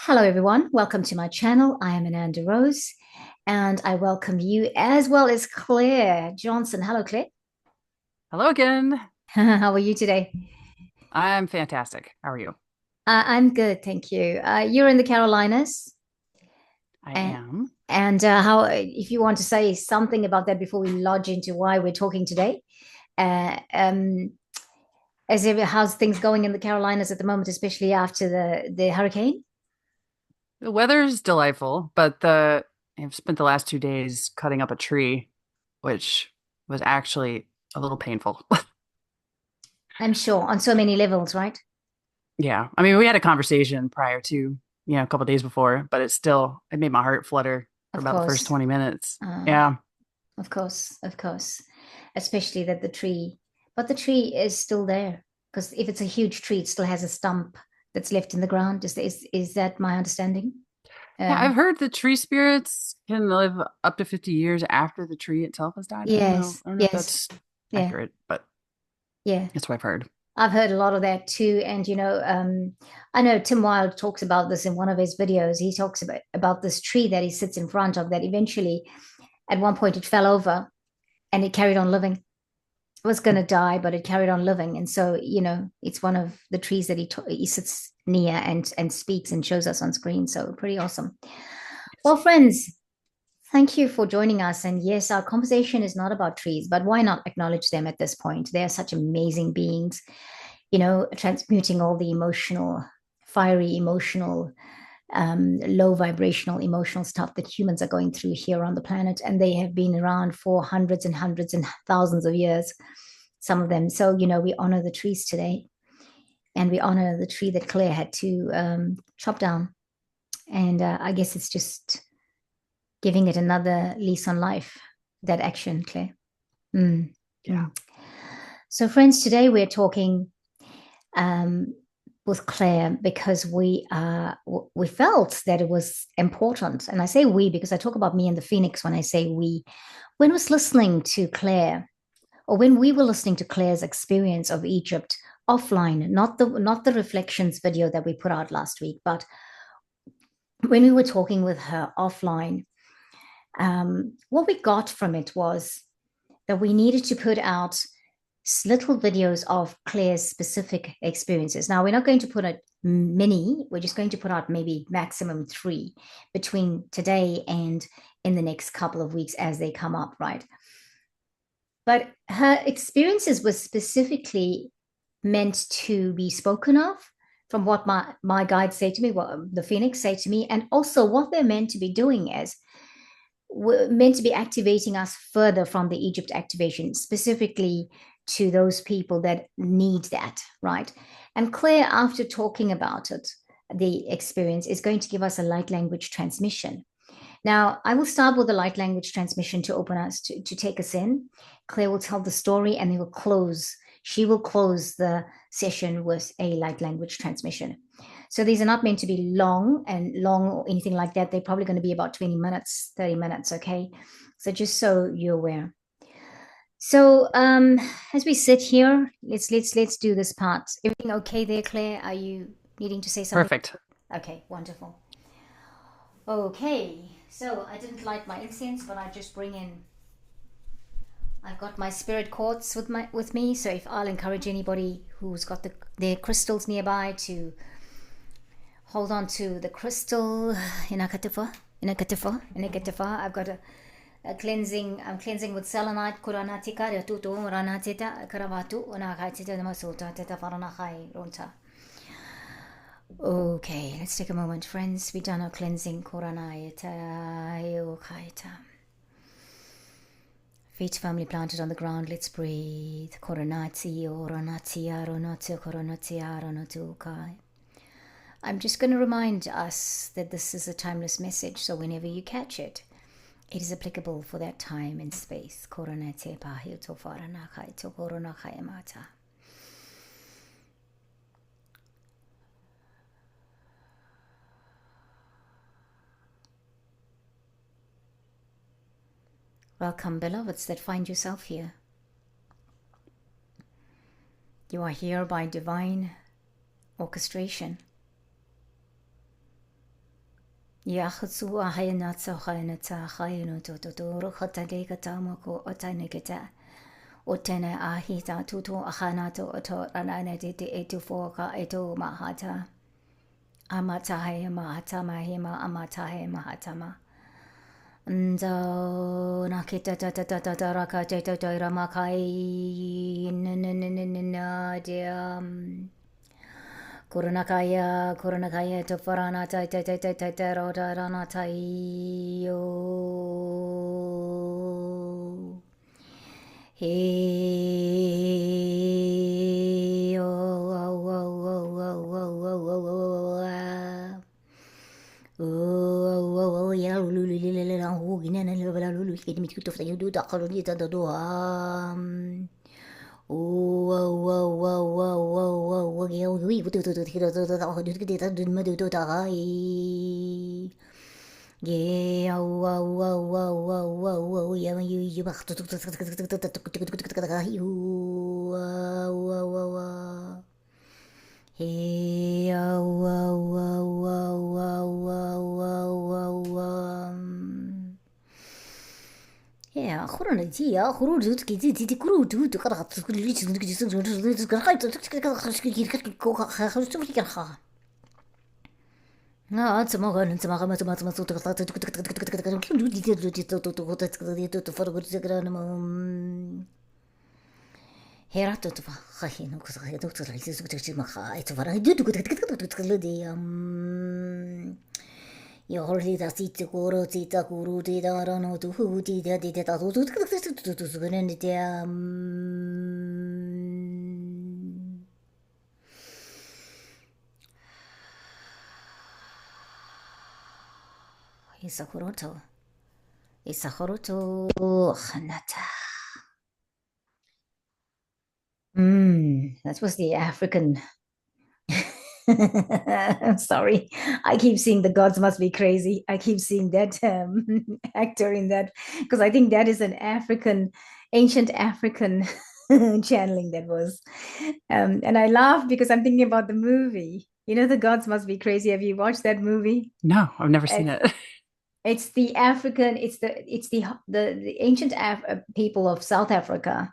Hello, everyone. Welcome to my channel. I am Ananda Rose, and I welcome you as well as Claire Johnson. Hello, Claire. Hello again. How are you today? I'm fantastic. How are you? I'm good, thank you. You're in the Carolinas, I and am. how? If you want to say something about that before we lodge into why we're talking today, uh, um, how's things going in the Carolinas at the moment, especially after the hurricane? The weather's delightful, but I've spent the last 2 days cutting up a tree, which was actually a little painful. I'm sure on so many levels, right? Yeah. I mean, we had a conversation prior to, a couple days before, but it made my heart flutter for Of about the first course. 20 minutes. Uh, Yeah. Of course, of course. Especially that but the tree is still there because if it's a huge tree, it still has a stump that's left in the ground. Is that my understanding? Yeah, I've Um, heard that tree spirits can live up to 50 years after the tree itself has died. I don't know. yes, I don't know if yes, that's yeah, accurate, but yeah. that's what I've heard. I've heard a lot of that too. And I know Tim Wilde talks about this in one of his videos. He talks about this tree that he sits in front of that eventually at one point it fell over and it carried on living. Was going to die, but it carried on living. And so, it's one of the trees that he sits near and speaks and shows us on screen. So pretty awesome. Well, friends, thank you for joining us. And yes, our conversation is not about trees, but why not acknowledge them at this point? They are such amazing beings, transmuting all the emotional, fiery, emotional, low vibrational, emotional stuff that humans are going through here on the planet. And they have been around for hundreds and hundreds and thousands of years, some of them. So, we honor the trees today and we honor the tree that Claire had to chop down. And I guess it's just giving it another lease on life, that action, Claire. Mm, Yeah. mm. So, friends, today we're talking um, with Claire because we felt that it was important, and I say we because I talk about me and the Phoenix when I say we. When I was listening to Claire, or when we were listening to Claire's experience of Egypt offline, not the reflections video that we put out last week, but when we were talking with her offline, what we got from it was that we needed to put out little videos of Claire's specific experiences. Now, we're not going to put out many, we're just going to put out maybe maximum 3 between today and in the next couple of weeks as they come up, right? But her experiences were specifically meant to be spoken of from what my guides say to me, what the Phoenix say to me, and also what they're meant to be doing is were meant to be activating us further from the Egypt activation, specifically to those people that need that, right? And Claire, after talking about it, the experience is going to give us a light language transmission. Now, I will start with the light language transmission to open us, to take us in. Claire will tell the story and they will close. She will close the session with a light language transmission. So these are not meant to be long or anything like that. They're probably going to be about 20 minutes, 30 minutes, okay? So just so you're aware. So as we sit here, let's do this part. Everything okay there, Claire? Are you needing to say something? Perfect. Okay, wonderful. Okay, so I didn't light my incense, but I just bring in. I've got my spirit quartz with me, so if I'll encourage anybody who's got their crystals nearby to hold on to the crystal in a katifa, in a katifa, in a katifa. I've got a cleansing. I'm cleansing with selenite, kuranatika, retutu, ranatita, karavatu, unakaitita, namasuta, teta faranahai, ronta. Okay, let's take a moment, friends. We've done our cleansing. Feet firmly planted on the ground. Let's breathe. I'm just going to remind us that this is a timeless message, so whenever you catch it, it is applicable for that time and space. Welcome, beloveds that find yourself here. You are here by divine orchestration. Yahatsu ahayanatsa hayanatsa hayano totoro hotade katamako otanekata. Otene ahita tutu ahanato oto ananete etu foka etu mahata. Amatahe mahatama hema amatahe mahatama. Nzo nakita tata tata taraka tata tata ramakai nadiam. Kuranakaya to Farana Rodarana Tayo. Hey, oh, yeah, Hey, yeah, Yorita sita kuro tita kuru tita rano tu hu tita tita tatu tu Isakuroto. Isakuroto Hanata. That was the African. I'm sorry. I keep seeing the gods must be crazy. I keep seeing that actor in that because I think that is an African, ancient African channeling that was. And I laugh because I'm thinking about the movie. You know, the gods must be crazy. Have you watched that movie? No, I've never seen It's it. it's the African. It's the ancient people of South Africa.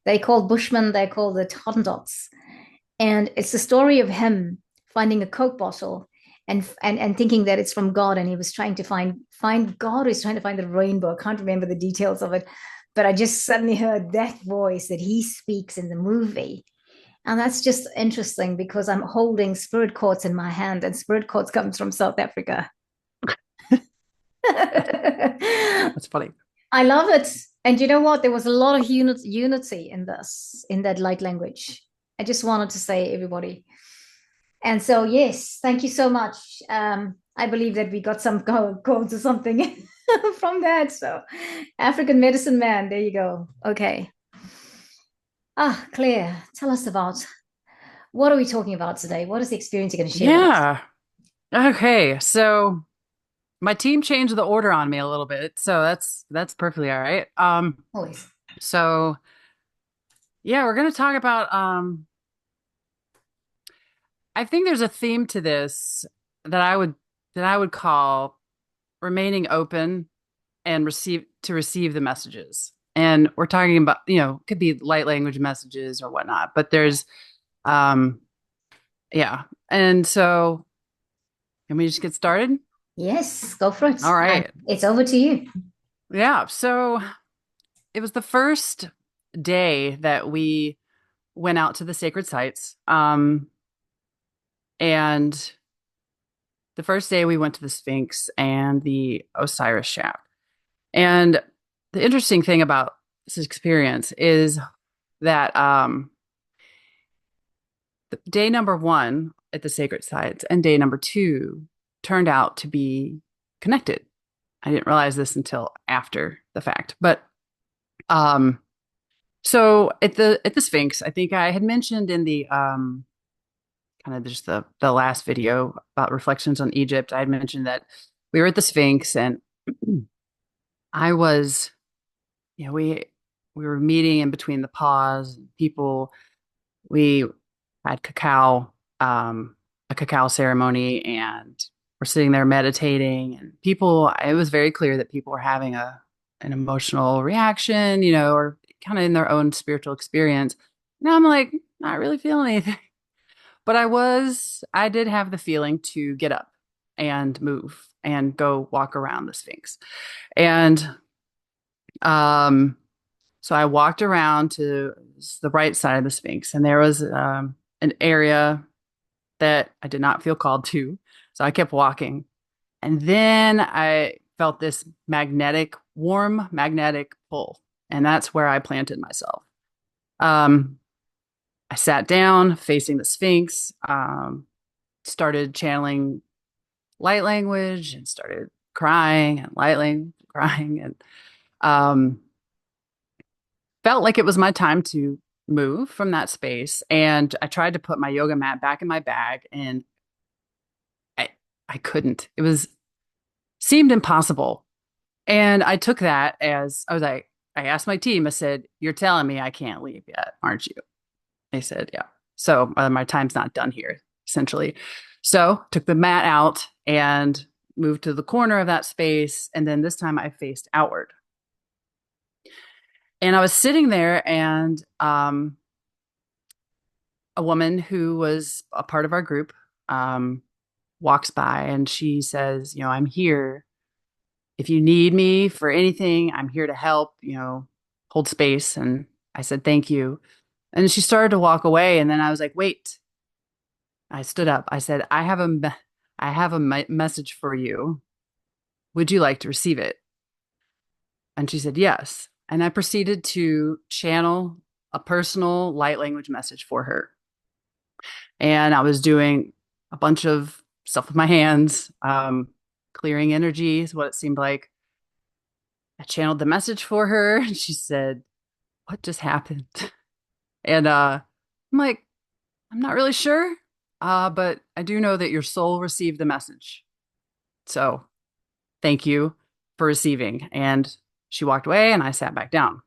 They called Bushmen. They called the Hottentots, and it's the story of him finding a Coke bottle and thinking that it's from God, and he was trying to find God. He's trying to find the rainbow. I can't remember the details of it, but I just suddenly heard that voice that he speaks in the movie. And that's just interesting because I'm holding spirit quartz in my hand, and spirit quartz comes from South Africa. That's funny. I love it. And you know what? There was a lot of unity in this, in that light language. I just wanted to say, everybody. And so, yes, thank you so much. I believe that we got some codes or something from that. So, African medicine man, there you go. Okay. Ah, Claire, tell us about what are we talking about today? What is the experience you're going to share with us? Yeah. Okay. So my team changed the order on me a little bit, so that's perfectly all right. Always. So yeah, we're gonna talk about I think there's a theme to this that I would call remaining open and receive the messages. And we're talking about, could be light language messages or whatnot, but there's um yeah. And so can we just get started? Yes, go for it. All right. It's over to you. Yeah. So it was the first day that we went out to the sacred sites. And the first day we went to the Sphinx and the Osiris Shaft. And the interesting thing about this experience is that day number one at the sacred sites and day number two turned out to be connected. I didn't realize this until after the fact, but um, so at the Sphinx, I think I had mentioned in the kind of just the last video about reflections on Egypt. I had mentioned that we were at the Sphinx, and I was, we were meeting in between the pause. People, we had cacao, a cacao ceremony, and were sitting there meditating, and people, it was very clear that people were having an emotional reaction, or kind of in their own spiritual experience. And I'm like, not really feeling anything. But I did have the feeling to get up and move and go walk around the Sphinx. And um, so I walked around to the right side of the Sphinx, and there was an area that I did not feel called to. So I kept walking. And then I felt this warm magnetic pull. And that's where I planted myself. Um, I sat down facing the Sphinx, started channeling light language and started crying and crying, and um, felt like it was my time to move from that space. And I tried to put my yoga mat back in my bag, and I, I couldn't. Seemed impossible. And I took that as I asked my team, I said, "You're telling me I can't leave yet, aren't you?" They said, "Yeah." So my time's not done here, essentially. So took the mat out and moved to the corner of that space. And then this time I faced outward. And I was sitting there, and a woman who was a part of our group um, walks by, and she says, "I'm here. If you need me for anything, I'm here to help, hold space." And I said, "Thank you." And she started to walk away. And then I was like, "Wait." I stood up. I said, I have a message for you. Would you like to receive it?" And she said, "Yes." And I proceeded to channel a personal light language message for her. And I was doing a bunch of stuff with my hands, clearing energy is what it seemed like. I channeled the message for her, and she said, "What just happened?" And I'm like, "I'm not really sure, but I do know that your soul received the message. So thank you for receiving." And she walked away, and I sat back down.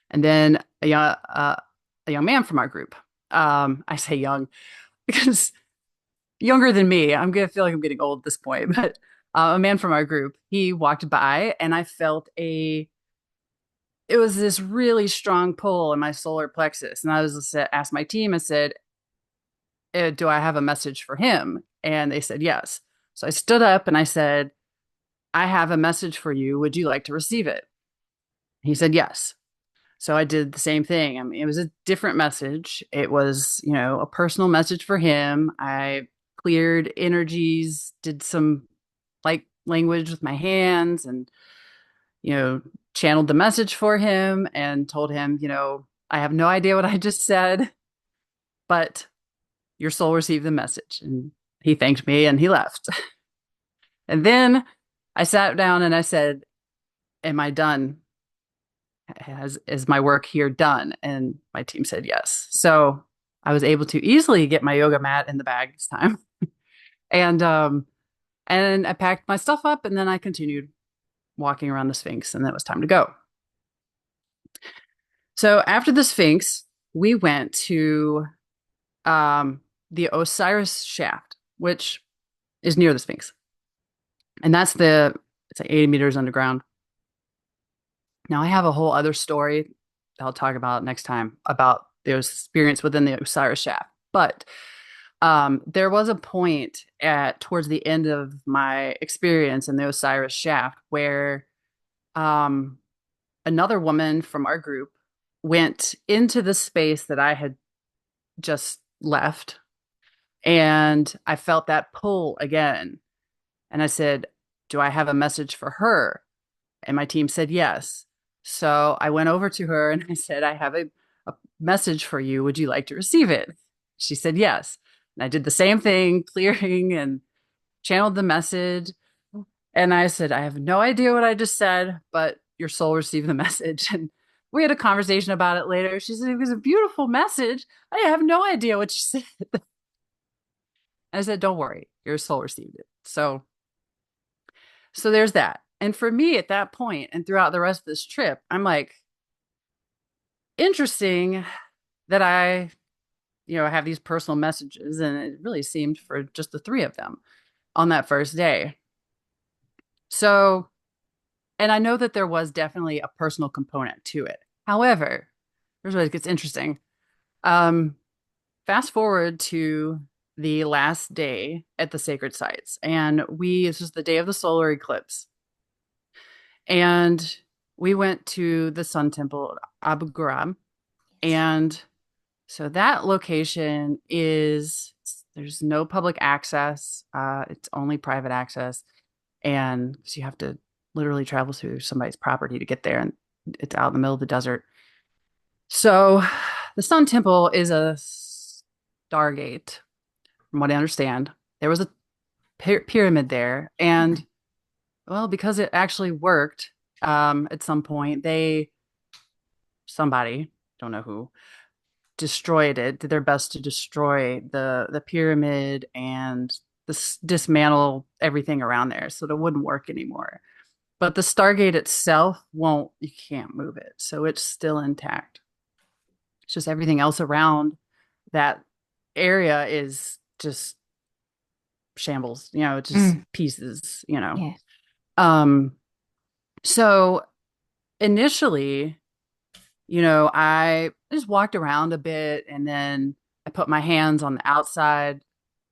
And then a young man from our group, I say young because younger than me, I'm gonna feel like I'm getting old at this point, but a man from our group, he walked by, and I felt it was this really strong pull in my solar plexus. And I was asked my team, I said, "Do I have a message for him?" And they said, "Yes." So I stood up and I said, "I have a message for you. Would you like to receive it?" He said, "Yes." So I did the same thing. I mean, it was a different message. It was, a personal message for him. I cleared energies, did some light language with my hands, and, you know, channeled the message for him and told him, "I have no idea what I just said, but your soul received the message." And he thanked me and he left. And then I sat down and I said, "Am I done? Is my work here done?" And my team said yes. So I was able to easily get my yoga mat in the bag this time. And I packed my stuff up, and then I continued walking around the Sphinx, and then it was time to go. So after the Sphinx, we went to the Osiris Shaft, which is near the Sphinx. And it's like 80 meters underground. Now I have a whole other story that I'll talk about next time about the experience within the Osiris Shaft. But there was a point towards the end of my experience in the Osiris Shaft where um, another woman from our group went into the space that I had just left, and I felt that pull again. And I said, "Do I have a message for her?" And my team said yes. So I went over to her and I said, "I have a message for you. Would you like to receive it?" She said yes. And I did the same thing, clearing and channeled the message. And I said, "I have no idea what I just said, but your soul received the message." And we had a conversation about it later. She said, "It was a beautiful message. I have no idea what you said." I said, "Don't worry, your soul received it." So there's that. And for me at that point and throughout the rest of this trip, I'm like, interesting that I have these personal messages, and it really seemed for just the three of them. on that first day. So, and I know that there was definitely a personal component to it. However, here's where it gets interesting. Um, Fast forward to the last day at the sacred sites, and this was the day of the solar eclipse, and we went to the Sun Temple, Abu Ghraib, Yes. and so that location is there's no public access. It's only private access, and so you have to literally travel through somebody's property to get there, and it's out in the middle of the desert. So the Sun Temple is a stargate, from what I understand. There was a pyramid there, and well, because it actually worked, at some point, somebody, don't know who, destroyed it, did their best to destroy the pyramid and dismantle everything around there so that it wouldn't work anymore. But the Stargate itself won't, you can't move it. So it's still intact. It's just everything else around that area is just shambles, it's just Mm, pieces. yeah. Um, so initially, I just walked around a bit and then I put my hands on the outside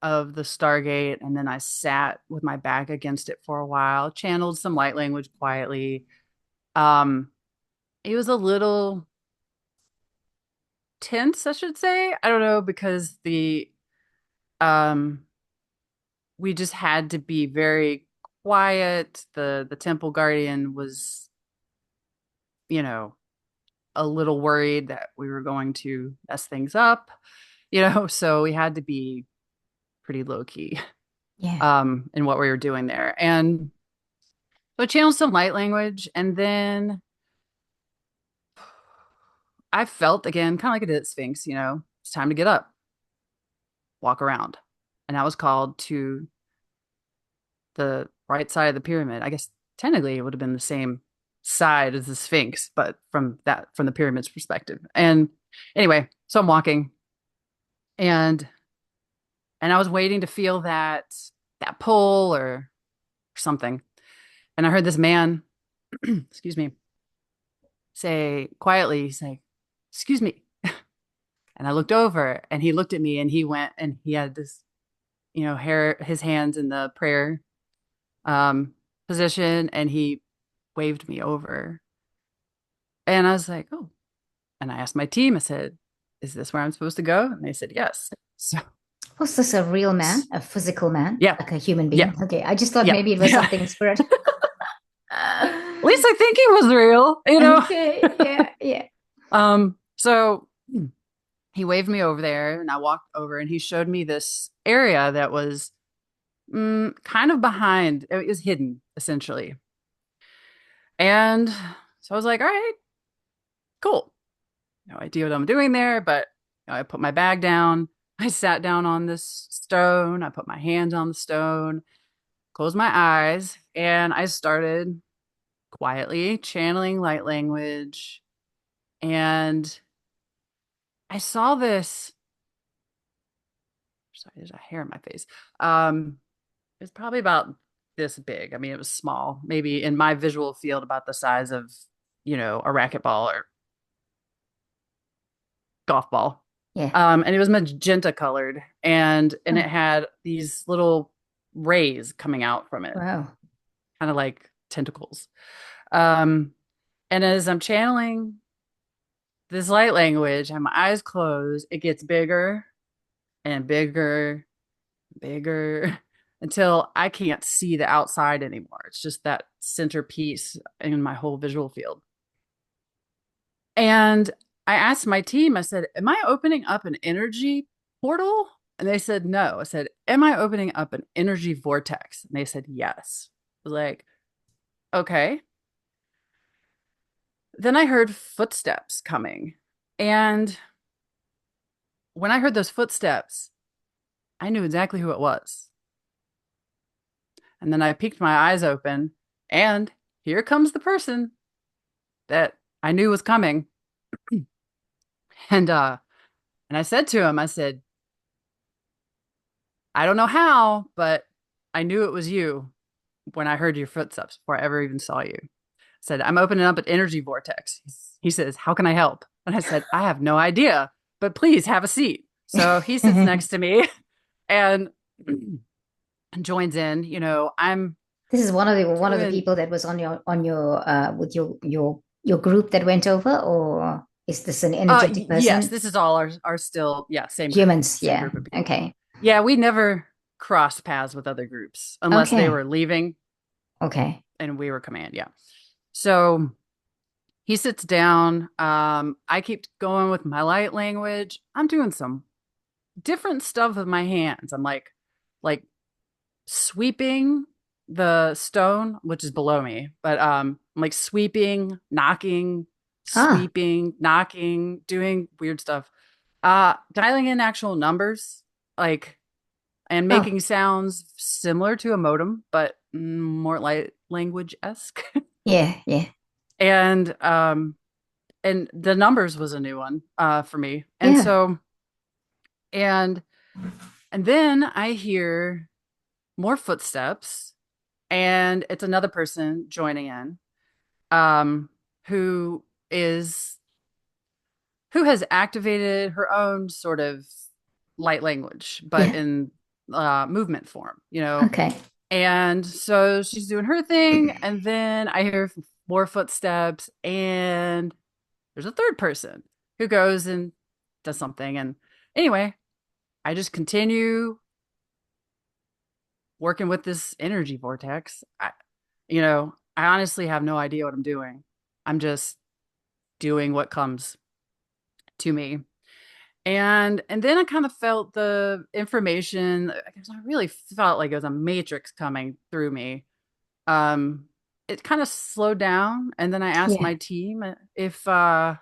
of the Stargate and then I sat with my back against it for a while, channeled some light language quietly. Um, it was a little tense, I should say. I don't know, because the um we just had to be very quiet. The temple guardian was, you know, a little worried that we were going to mess things up, so we had to be pretty low key Yeah. in what we were doing there. And so I channeled some light language and then I felt again, kind of like I did at Sphinx, it's time to get up, walk around. And I was called to the right side of the pyramid. I guess technically it would have been the same side as the Sphinx, but from the pyramid's perspective. And anyway, so I'm walking and I was waiting to feel that pull or something. And I heard this man, excuse me, say quietly, say, "Excuse me." And I looked over and he looked at me and he went and he had this, hair, his hands in the prayer um position and he waved me over. And I was like, "Oh." And I asked my team, I said, "Is this where I'm supposed to go?" And they said, "Yes." So, Was this a real man, a physical man, yeah, like a human yeah, being? Okay, I just thought yeah, maybe it was yeah. something in spirit. At least I think he was real. Okay, yeah, yeah. So he waved me over there and I walked over and he showed me this area that was kind of behind, it was hidden essentially. And so I was like, all right, cool. No idea what I'm doing there, but I put my bag down. I sat down on this stone. I put my hands on the stone, closed my eyes, and I started quietly channeling light language. And I saw this. Sorry, there's a hair in my face. Um, it's probably about this big. I mean, it was small, maybe in my visual field, about the size of, a racquetball or golf ball. Yeah. And it was magenta colored and it Oh, had these little rays coming out from it, wow. kind of like tentacles. Um, and as I'm channeling this light language and my eyes closed, it gets bigger and bigger, bigger until I can't see the outside anymore. It's just that centerpiece in my whole visual field. And I asked my team, I said, "Am I opening up an energy portal?" And they said, "No." I said, "Am I opening up an energy vortex?" And they said, "Yes." I was like, okay. Then I heard footsteps coming. And when I heard those footsteps, I knew exactly who it was. And then I peeked my eyes open, and here comes the person that I knew was coming. And I said to him, I said, "I don't know how, but I knew it was you when I heard your footsteps before I ever even saw you. I said, I'm opening up an energy vortex. He says, how can I help? And I said, I have no idea, but please have a seat. So he sits next to me and joins in. I'm This is one of the doing people that was on your with your group that went over, or is this an energetic yes, person? this is all our still, yeah, Humans, same yeah. group of people. Okay. Yeah, we never crossed paths with other groups unless they Okay. were leaving Okay. and we were command. Yeah. So he sits down. I keep going with my light language. I'm doing some different stuff with my hands. I'm like sweeping the stone, which is below me, but I'm like Ah. sweeping, knocking, doing weird stuff. Dialing in actual numbers, like and Oh. making sounds similar to a modem, but more light language esque. Yeah. Yeah. and and the numbers was a new one for me. And Yeah. so and and then I hear more footsteps, and it's another person joining in, um, who is who has activated her own sort of light language, but Yeah. in movement form, Okay. And so she's doing her thing, and then I hear more footsteps, and there's a third person who goes and does something. And anyway, I just continue working with this energy vortex. I honestly have no idea what I'm doing. I'm just doing what comes to me. And then I kind of felt the information. I really felt like it was a matrix coming through me. Um, it kind of slowed down, and then I asked Yeah. my team if I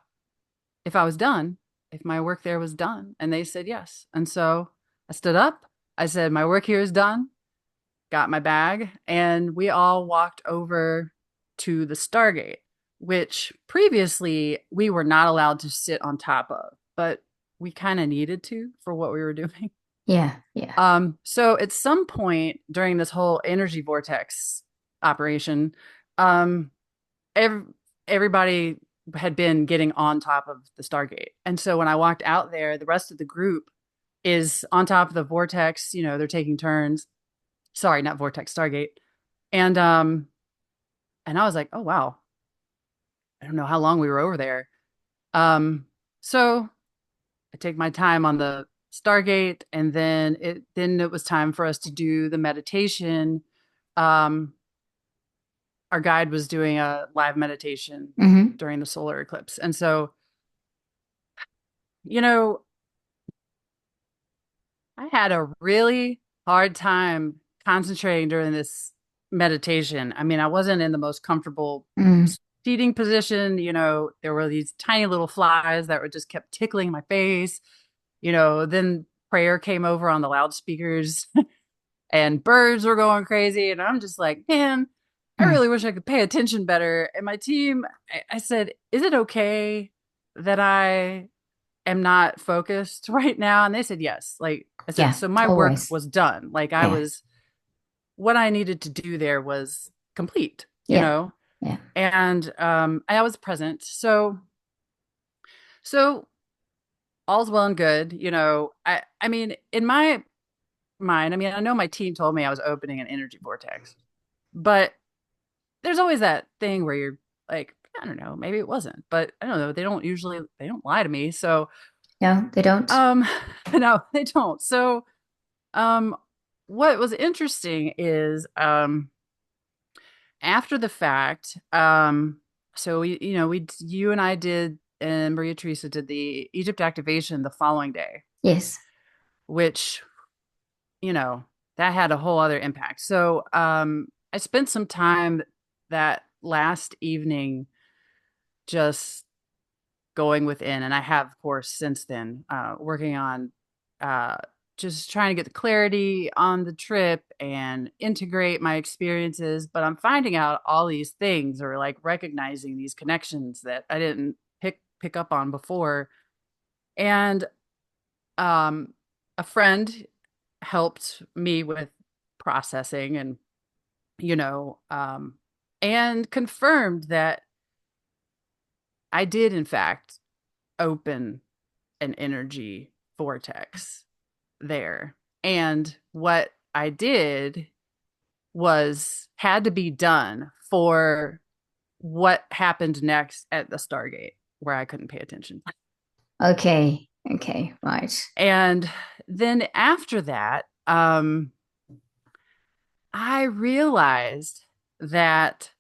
was done, if my work there was done, and they said yes. And so I stood up. I said, "My work here is done." Got my bag, and we all walked over to the Stargate, which previously we were not allowed to sit on top of, but we kind of needed to for what we were doing. Yeah. Yeah. So at some point during this whole energy vortex operation, um, ev- everybody had been getting on top of the Stargate. And so when I walked out there, the rest of the group is on top of the vortex. They're taking turns. Sorry, not vortex, Stargate. And and I was like, oh wow, I don't know how long we were over there. So I take my time on the Stargate, and then it was time for us to do the meditation. Um, our guide was doing a live meditation Hmm. during the solar eclipse, and so you know I had a really hard time concentrating during this meditation. I mean, I wasn't in the most comfortable Mm. seating position. There were these tiny little flies that were just kept tickling my face. Then prayer came over on the loudspeakers and birds were going crazy. And I'm just like, man, I Mm. really wish I could pay attention better. And my team, I said, is it okay that I am not focused right now? And they said, yes. Like I said, Yeah. so my work Always. was done. Like Yeah. what I needed to do there was complete, Yeah. Yeah. and I was present. So all's well and good. I mean, in my mind, I mean, I know my team told me I was opening an energy vortex, but there's always that thing where you're like, I don't know, maybe it wasn't, but I don't know. They don't lie to me. So, No, they don't. um, no, they don't. So, um, what was interesting is, after the fact, so you and I did, and Maria Teresa did the Egypt activation the following day, Yes. which, you know, that had a whole other impact. So, I spent some time that last evening just going within, and I have, of course, since then, working on uh, just trying to get the clarity on the trip and integrate my experiences. But I'm finding out all these things, or like recognizing these connections that I didn't pick up on before. And um, a friend helped me with processing you know, and confirmed that I did, in fact, open an energy vortex there. And what I did was had to be done for what happened next at the Stargate, where I couldn't pay attention. Okay. Okay. Right. And then after that, I realized that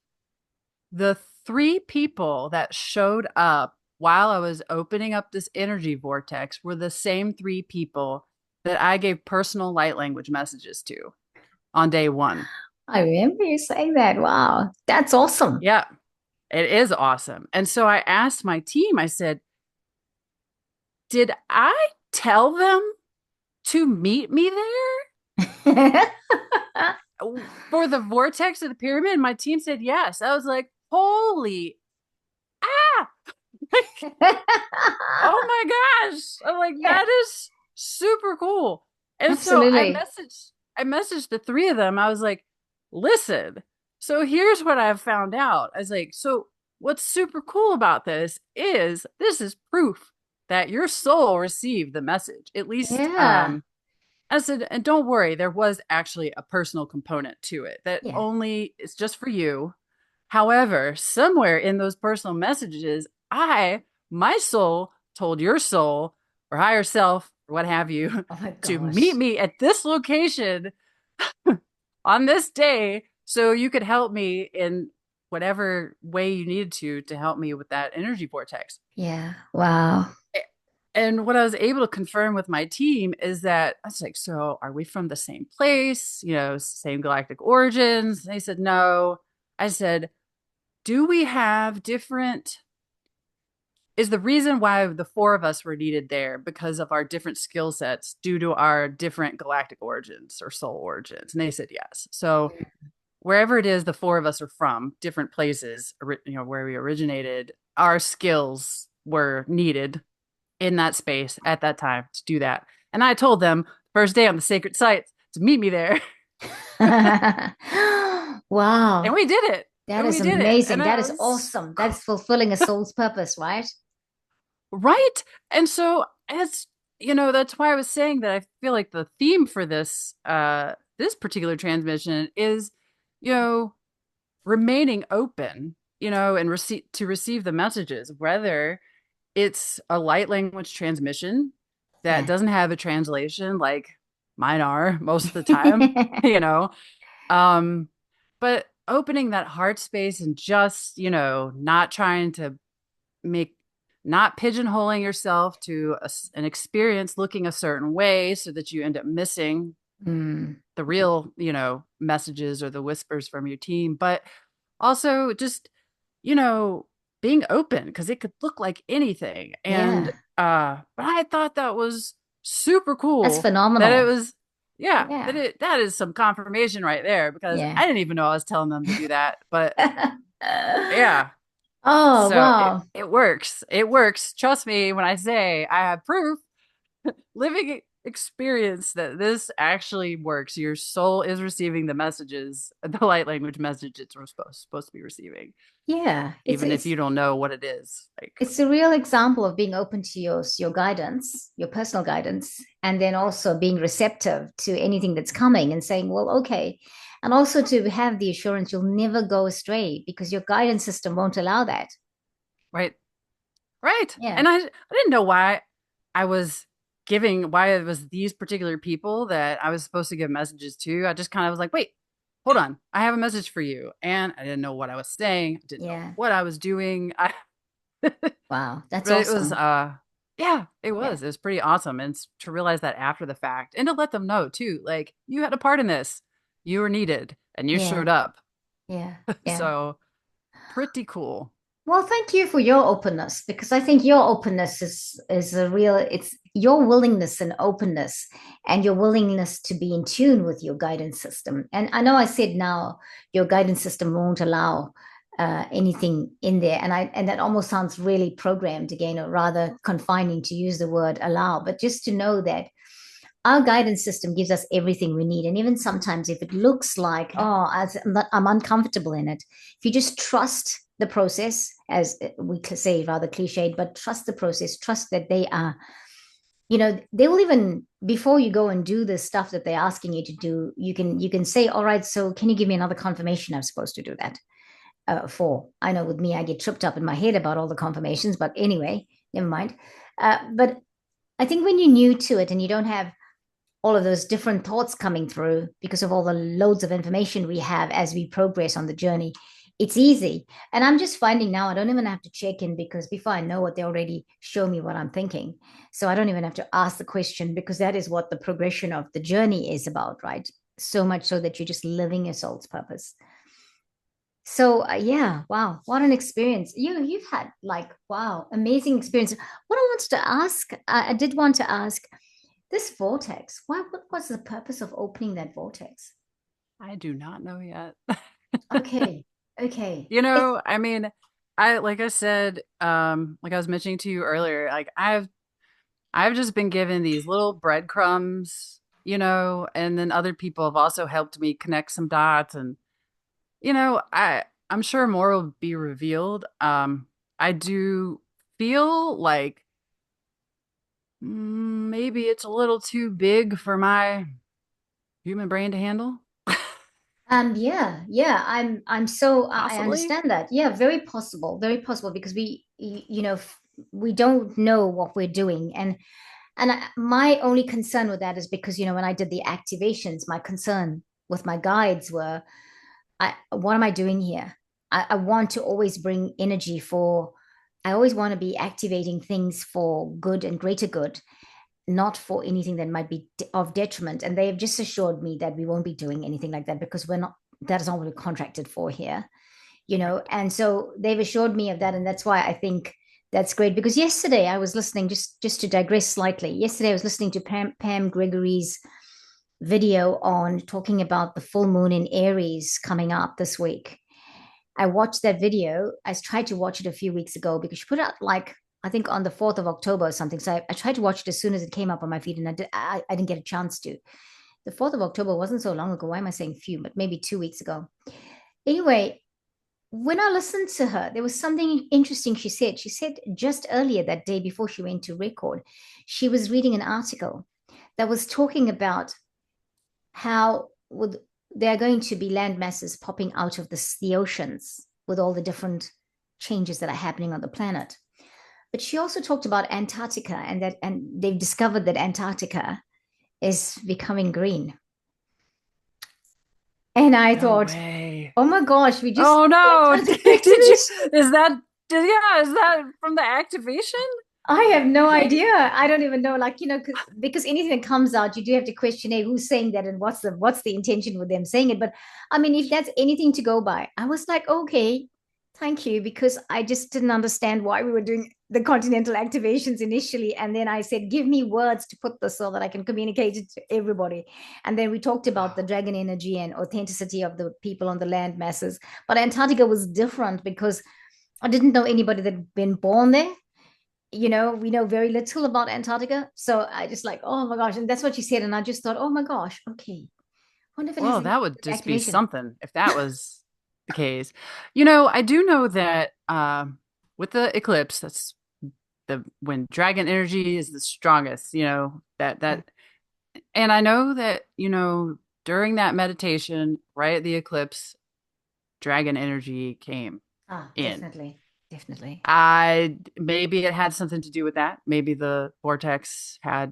the three people that showed up while I was opening up this energy vortex were the same three people that I gave personal light language messages to on day one. I remember you saying that. Wow. That's awesome. Yeah, it is awesome. And so I asked my team, I said, did I tell them to meet me there for the vortex of the pyramid? And my team said yes. I was like, holy ah, oh my gosh. I'm like, Yeah, that is super cool. And so absolutely. I messaged the three of them. I was like, listen, so here's what I've found out. I was like, so what's super cool about this is proof that your soul received the message. At least Yeah. I said, and don't worry, there was actually a personal component to it that Yeah. only is just for you. However, somewhere in those personal messages, my soul told your soul or higher self or what have you Oh my to meet gosh. me at this location on this day so you could help me in whatever way you needed to help me with that energy vortex. Yeah. Wow. And what I was able to confirm with my team is that I was like, so are we from the same place? You know, same galactic origins? And they said, no. I said, do we have different is the reason why the four of us were needed there because of our different skill sets due to our different galactic origins or soul origins? And they said yes. So wherever it is the four of us are from, different places, you know, where we originated, our skills were needed in that space at that time to do that. And I told them first day on the sacred site to meet me there. And Wow. we did it. That And is we did it. And amazing. That I is was awesome. That's fulfilling a soul's purpose, right? right. And so as you know, that's why I was saying that I feel like the theme for this particular transmission is, you know, remaining open, you know, and receive the messages, whether it's a light language transmission that Yeah. doesn't have a translation like mine are most of the time, you know. Um, but opening that heart space and just, you know, not trying to make not pigeonholing yourself to an experience looking a certain way so that you end up missing Mm, the real, you know, messages or the whispers from your team, but also just, you know, being open because it could look like anything. And yeah. but I thought that was super That's cool that it phenomenal. was yeah, Yeah. that is some confirmation right there because Yeah. I didn't even know I was telling them to do that. But yeah, Oh, so wow. it works. It works. Trust me when I say I have proof, living experience that this actually works. Your soul is receiving the messages, the light language message it's supposed to be receiving, Yeah. It's even if it's you don't know what it is. Like, it's a real example of being open to your guidance, your personal guidance, and then also being receptive to anything that's coming and saying, well, okay. And also to have the assurance you'll never go astray because your guidance system won't allow that. right, right. Yeah. And I didn't know why it was these particular people that I was supposed to give messages to. I just kind of was like, wait, hold on, I have a message for you, and I didn't know what I was saying. I didn't know Yeah. what I was doing. Wow. That's But it was awesome. yeah, it Yeah. was. It was pretty awesome. And to realize that after the fact and to let them know too, like you had a part in this. You were needed and you Yeah. showed up. Yeah. Yeah. So pretty cool. Well, thank you for your openness because I think your openness is a real it's your willingness and openness and your willingness to be in tune with your guidance system. And I know I said now your guidance system won't allow anything in there, and that almost sounds really programmed again, or rather confining to use the word allow. But just to know that our guidance system gives us everything we need. And even sometimes if it looks like, oh, I'm uncomfortable in it, if you just trust the process, as we say, rather cliched, but trust the process, trust that they are, they will, even before you go and do the stuff that they're asking you to do, you can say, all right, so can you give me another confirmation I'm supposed to do that for? I know with me, I get tripped up in my head about all the confirmations, but anyway, never mind. But I think when you're new to it and you don't have all of those different thoughts coming through because of all the loads of information we have as we progress on the journey, it's easy. And I'm just finding now I don't even have to check in, because before I know it, they already show me what I'm thinking. So I don't even have to ask the question, because that is what the progression of the journey is about, right? So much so that you're just living your soul's purpose. So yeah, wow, what an experience. You've had, like, wow, amazing experience. What I wanted to ask, I did want to ask, this vortex, what was the purpose of opening that vortex? I do not know yet. Okay, okay. It's I mean, like I said, like I was mentioning to you earlier, like I've just been given these little breadcrumbs, and then other people have also helped me connect some dots, and I'm sure more will be revealed. I do feel like maybe it's a little too big for my human brain to handle. yeah, yeah. I'm so I Possibly. understand that. Yeah, very possible, because we don't know what we're doing. And my only concern with that is because, when I did the activations, my concern with my guides were, what am I doing here? I want to always bring energy for, I always want to be activating things for good and greater good, not for anything that might be of detriment. And they have just assured me that we won't be doing anything like that, because that is not what we're contracted for here, Right. and so they've assured me of that. And that's why I think that's great, because yesterday I was listening, just to digress slightly. Yesterday I was listening to Pam Gregory's video on talking about the full moon in Aries coming up this week. I watched that video. I tried to watch it a few weeks ago because she put it out, like, I think on the 4th of October or something. So I tried to watch it as soon as it came up on my feed, and I didn't get a chance to. The 4th of October wasn't so long ago. Why am I saying few? But maybe 2 weeks ago. Anyway, when I listened to her, there was something interesting she said. She said just earlier that day before she went to record, she was reading an article that was talking about how there are going to be land masses popping out of the oceans with all the different changes that are happening on the planet. But she also talked about Antarctica, and they've discovered that Antarctica is becoming green. And I No thought, way. oh my gosh, we just Oh the no. Antarctic Did you activation. is that yeah, is that from the activation? I have no idea. I don't even know, like, because anything that comes out, you do have to question, hey, who's saying that, and what's the intention with them saying it. But I mean, if that's anything to go by, I was like, okay, thank you, because I just didn't understand why we were doing the continental activations initially. And then I said, give me words to put this so that I can communicate it to everybody. And then we talked about the dragon energy and authenticity of the people on the land masses. But Antarctica was different because I didn't know anybody that had been born there. We know very little about Antarctica. So I just, like, oh my gosh. And that's what she said. And I just thought, oh my gosh, okay. I wonder if it has Well, anything that to do would with just be activation. something if that was the case. I do know that with the eclipse, that's the when dragon energy is the strongest, Yeah. that and I know that, during that meditation, right at the eclipse, dragon energy came Ah, in. definitely. Definitely. I maybe it had something to do with that. Maybe the vortex I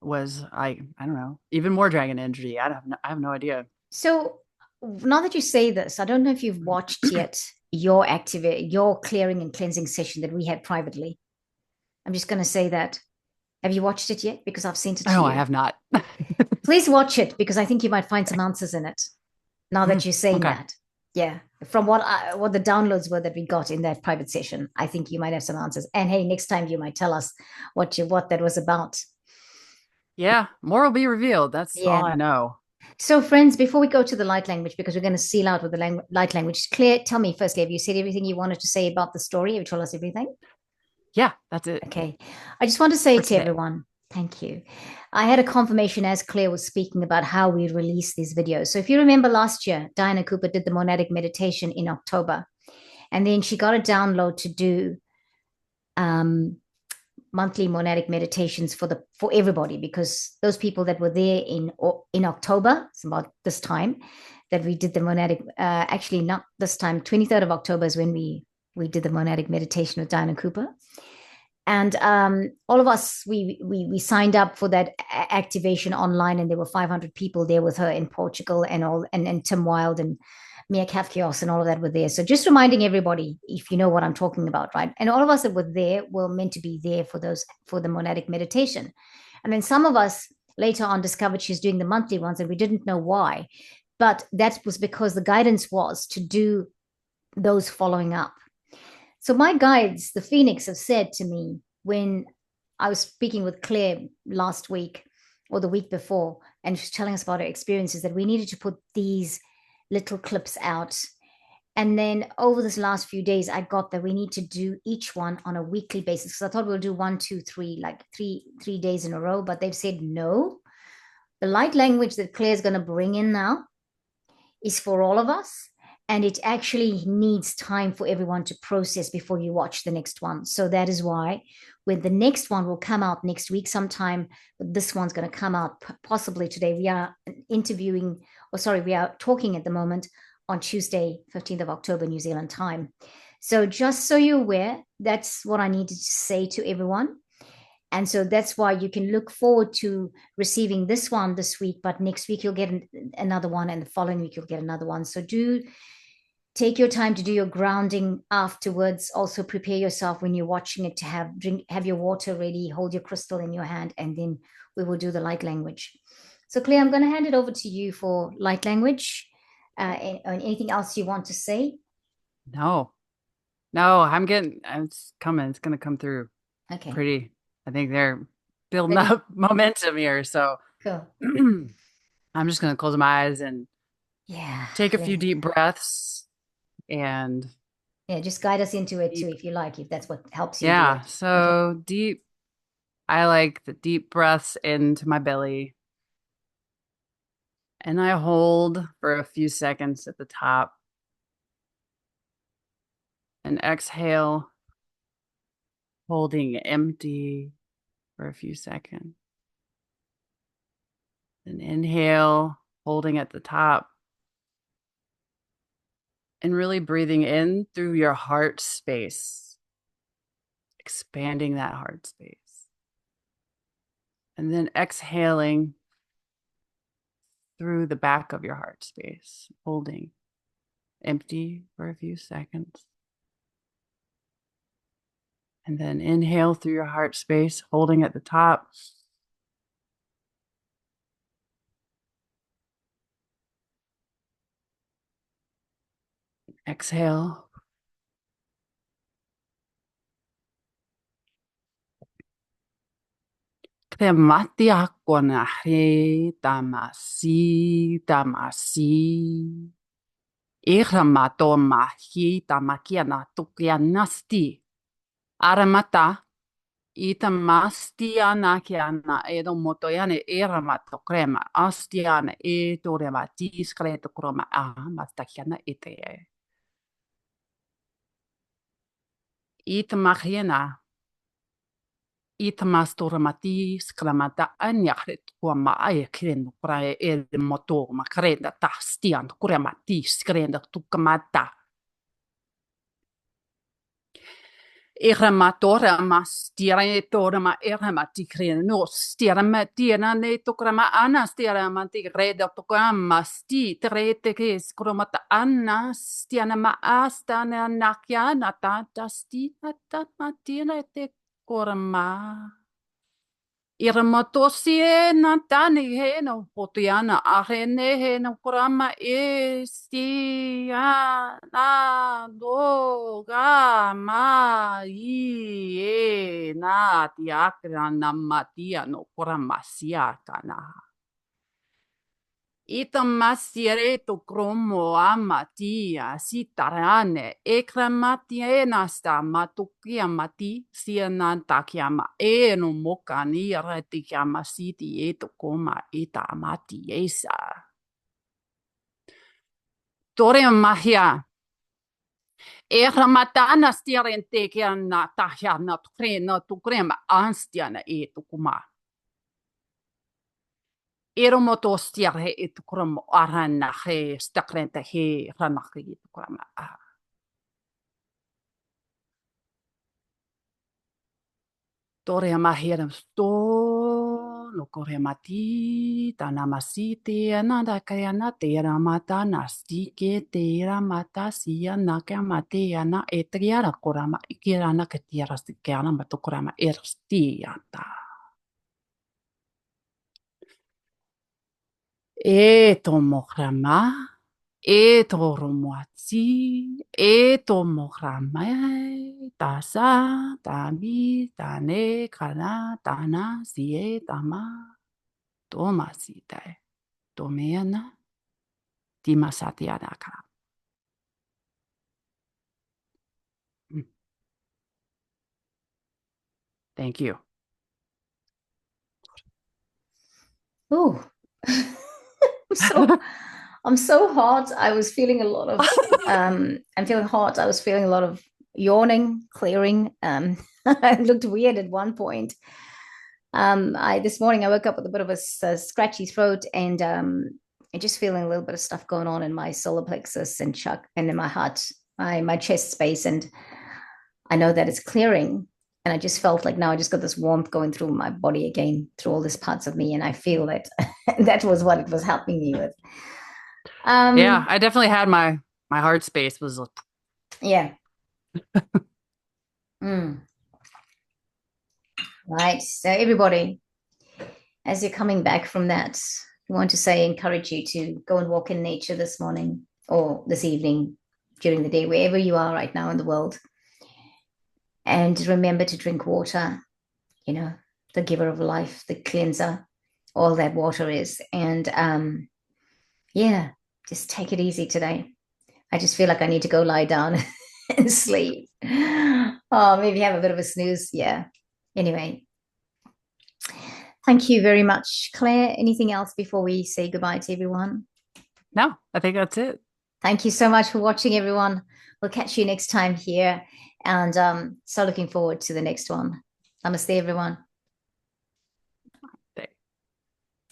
don't know, even more dragon energy. I have no idea. So now that you say this, I don't know if you've watched yet your clearing and cleansing session that we had privately. I'm just going to say that. Have you watched it yet? Because I've sent it to No, I you. have not. Please watch it, because I think you might find some Okay. answers in it now that you're saying Okay. that. Yeah, from what the downloads were that we got in that private session, I think you might have some answers. And hey, next time you might tell us what that was about. Yeah, more will be revealed. That's Yeah. all I know. So, friends, before we go to the light language, because we're going to seal out with the light language, Claire, tell me firstly, have you said everything you wanted to say about the story? Have you told us everything? Yeah, that's it Okay. I just want to say for to today. everyone, Thank you. I had a confirmation as Claire was speaking about how we release these videos. So if you remember last year, Diana Cooper did the monadic meditation in October, and then she got a download to do um, monthly monadic meditations for everybody, because those people that were there in October, it's about this time that we did the monadic. Actually, not this time. 23rd of October is when we did the monadic meditation with Diana Cooper. And all of us, we signed up for that activation online, and there were 500 people there with her in Portugal, and Tim Wilde and Mia Kafkios and all of that were there. So just reminding everybody, if you know what I'm talking about, right? And all of us that were there were meant to be there for the monadic meditation. And then some of us later on discovered she's doing the monthly ones, and we didn't know why. But that was because the guidance was to do those following up. So my guides, the Phoenix, have said to me when I was speaking with Claire last week or the week before, and she's telling us about her experiences, that we needed to put these little clips out. And then over this last few days, I got that we need to do each one on a weekly basis. So I thought we'll do one, two, three, like three days in a row. But they've said no. The light language that Claire's going to bring in now is for all of us. And it actually needs time for everyone to process before you watch the next one. So that is why when the next one will come out next week sometime, but this one's going to come out possibly today. We are we are talking at the moment on Tuesday, 15th of October, New Zealand time. So just so you're aware, that's what I needed to say to everyone. And so that's why you can look forward to receiving this one this week, but next week you'll get another one, and the following week you'll get another one. So do take your time to do your grounding afterwards. Also prepare yourself when you're watching it to have your water ready, hold your crystal in your hand, and then we will do the light language. So Claire, I'm going to hand it over to you for light language. And anything else you want to say? No, it's coming. It's going to come through Okay, pretty. I think they're building ready? up momentum here. So Cool. I'm just going to close my eyes and Yeah, take a few yeah, deep breaths and yeah. Just guide us into it too, deep. if you like, if that's what helps you do Yeah. it. Okay. So deep. I like the deep breaths into my belly, and I hold for a few seconds at the top and exhale, holding empty for a few seconds. Then inhale, holding at the top, and really breathing in through your heart space, expanding that heart space. And then exhaling through the back of your heart space, holding empty for a few seconds. And then inhale through your heart space, holding at the top. Exhale. Te mati ako na he tamasi tamasi. Ira mato mahi tamakia na tukia nasti. Aramata ita masti ana kiana edo motoyane era mato crema astiana e tore mati screto croma a mastakiana ite. Ita mahiena ita mastora mati sclamata anyakret kwa maae krendo prae el moto makrenda tastian crema ti screnda tukamata. Iramatora ma stiaretora ma irama tikrina no stiarama tiana ne tokrama ana stiarama tigreda tokama sti trete che skromata anna stiana ma astana nakiana tata sti tata matina te korma. Irmatosie natani he no potiana arene he no kurama estia na do ga ma I e na tiakra na matia no kurama siakana. Itamasiere to cromo amatia sitarane ekramatia nasta matukia mati sianantakiama no mokani retikiama siti eto koma eta mati esa. Tore mahia ekramatana stiarente kiana tahia na tukrema anstiana eto koma. Eromotostiar he itukram arana he stakrenta he ranaki itukram. Tore mahiram sto no kore mati tanamasiti ananda kayana tera mata nastike tera mata sia nakamate ana etriara korama ikirana ketiara stikiana matokorama erstiata. E tomokrama, e toromoatsi, e tomokrama, tasa, tami, tane, kana, tana, sie, tama, tomasite, tomeana, timasatiadaka. Thank you. Oh, I'm so hot. I was feeling a lot of I'm feeling hot. I was feeling a lot of yawning, clearing. I looked weird at one point. I this morning I woke up with a bit of a scratchy throat and just feeling a little bit of stuff going on in my solar plexus and chuck and in my heart, my chest space, and I know that it's clearing. And I just felt like now I just got this warmth going through my body again, through all these parts of me, and I feel that that was what it was helping me with. Yeah, Um, I definitely had my heart space was yeah. Mm, right. So everybody, as you're coming back from that, I want to say encourage you to go and walk in nature this morning or this evening, during the day, wherever you are right now in the world. And remember to drink water, you know, the giver of life, the cleanser, all that water is. And yeah, just take it easy today. I just feel like I need to go lie down and sleep. Oh, maybe have a bit of a snooze. Yeah. Anyway, thank you very much, Claire. Anything else before we say goodbye to everyone? no, I think that's it. Thank you so much for watching, everyone. We'll catch you next time here. And so looking forward to the next one. Namaste, everyone.